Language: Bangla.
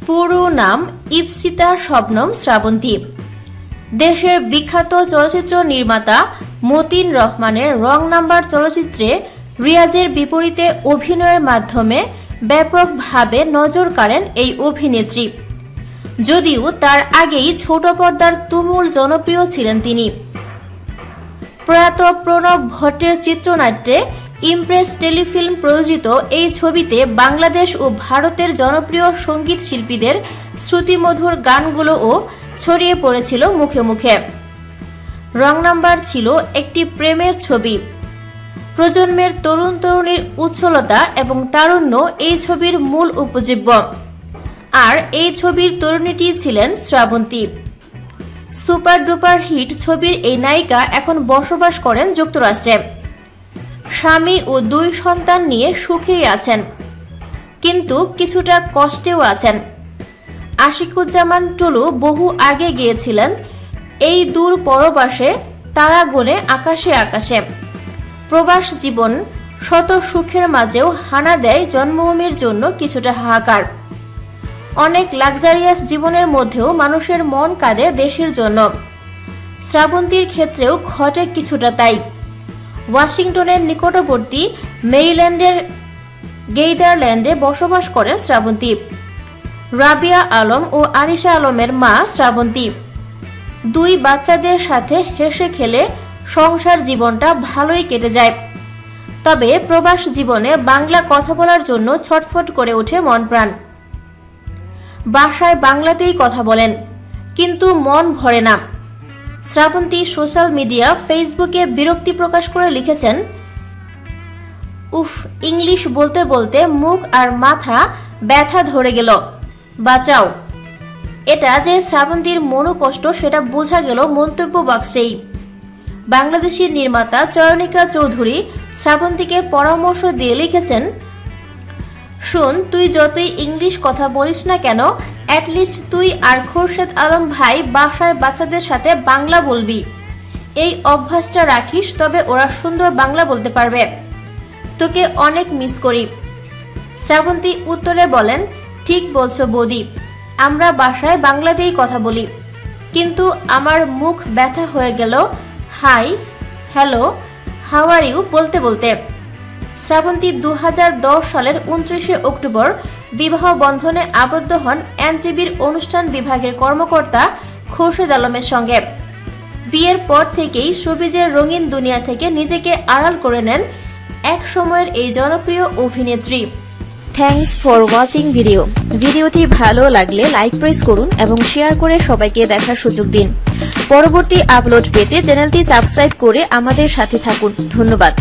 পুরো নাম ইপসিতা শবনম শ্রাবন্তী। দেশের বিখ্যাত চলচ্চিত্র নির্মাতা মতিন রহমানের রং নাম্বার চলচ্চিত্রে রিয়াজের বিপরীতে অভিনয়ের মাধ্যমে ব্যাপকভাবে নজর কাড়েন এই অভিনেত্রী। যদিও তার আগেই ছোট পর্দার তুমুল জনপ্রিয় ছিলেন তিনি। প্রয়াত প্রণব ভট্টের চিত্রনাট্যে ইমপ্রেস টেলিফিল্ম প্রযোজিত এই ছবিতে বাংলাদেশ ও ভারতের জনপ্রিয় সঙ্গীত শিল্পীদের শ্রুতিমধুর গানগুলোও ছড়িয়ে পড়েছিল মুখে মুখে। রং নাম্বার ছিল একটি প্রেমের ছবি। প্রজন্মের তরুণ তরুণীর উচ্ছলতা এবং তারুণ্য এই ছবির মূল উপজীব্য। আর এই ছবির তরুণীটি ছিলেন শ্রাবন্তী। সুপার ডুপার হিট ছবির এই নায়িকা এখন বসবাস করেন যুক্তরাষ্ট্রে। স্বামী ও 2 সন্তান নিয়ে সুখেই আছেন, কিন্তু কিছুটা কষ্টেও আছেন। আশিকুজ্জামান টুলু বহু আগে গিয়েছিলেন এই দূর পরবাসে তারা গুনে আকাশে আকাশে। প্রবাস জীবন শত সুখের মাঝেও হানা দেয় জন্মভূমির জন্য কিছুটা হাহাকার। অনেক লাক্সারিয়াস জীবনের মধ্যেও মানুষের মন কাঁদে দেশের জন্য। শ্রাবন্তীর ক্ষেত্রেও ঘটে কিছুটা তাই। ওয়াশিংটনের নিকটবর্তী মেরিল্যান্ডের গেইদারল্যান্ডে বসবাস করেন শ্রাবন্তী। রাবিয়া আলম ও আরিশা আলমের মা শ্রাবন্তী। 2 বাচ্চাদের সাথে হেসে খেলে সংসার জীবনটা ভালোই কেটে যায়। তবে প্রবাস জীবনে বাংলা কথা বলার জন্য ছটফট করে ওঠে মন প্রাণ। বাসায় বাংলাতেই কথা বলেন, কিন্তু মন ভরে না। শ্রাবন্তী সোশ্যাল মিডিয়া ফেসবুকে বিরক্তি প্রকাশ করে লিখেছেন, উফ, ইংলিশ বলতে বলতে মুখ আর মাথা ব্যথা ধরে গেল, বাঁচাও। এটা যে শ্রাবন্তীর মনোকষ্ট সেটা বোঝা গেল মন্তব্য বাক্সেই। বাংলাদেশি নির্মাতা চয়নিকা চৌধুরী শ্রাবন্তীকে পরামর্শ দিয়ে লিখেছেন, শোন, তুই যতই ইংলিশ কথা বলিস না কেন, অ্যাটলিস্ট তুই আর খোরশেদ আলম ভাই বাসায় বাচ্চাদের সাথে বাংলা বলবি। এই অভ্যাসটা রাখিস, তবে ওরা সুন্দর বাংলা বলতে পারবে। তোকে অনেক মিস করি। শ্রাবন্তী উত্তরে বলেন, ঠিক বলছো বৌদি, আমরা বাসায় বাংলাতেই কথা বলি, কিন্তু আমার মুখ ব্যথা হয়ে গেল hi, hello, how are you বলতে বলতে। শ্রাবন্তী 2010 সালের 29শে অক্টোবর বিবাহ বন্ধনে আবদ্ধ হন এনটিভির অনুষ্ঠান বিভাগের কর্মকর্তা খোরশেদ আলমের সঙ্গে। বিয়ের পর থেকেই শোবিজের রঙিন দুনিয়া থেকে নিজেকে আড়াল করে নেন এক সময়ের এই জনপ্রিয় অভিনেত্রী। Thanks for watching video. ভিডিওটি ভালো লাগলে লাইক প্রেস করুন এবং শেয়ার করে সবাইকে দেখার সুযোগ দিন। পরবর্তী আপলোড পেতে চ্যানেলটি সাবস্ক্রাইব করে আমাদের সাথে থাকুন। ধন্যবাদ।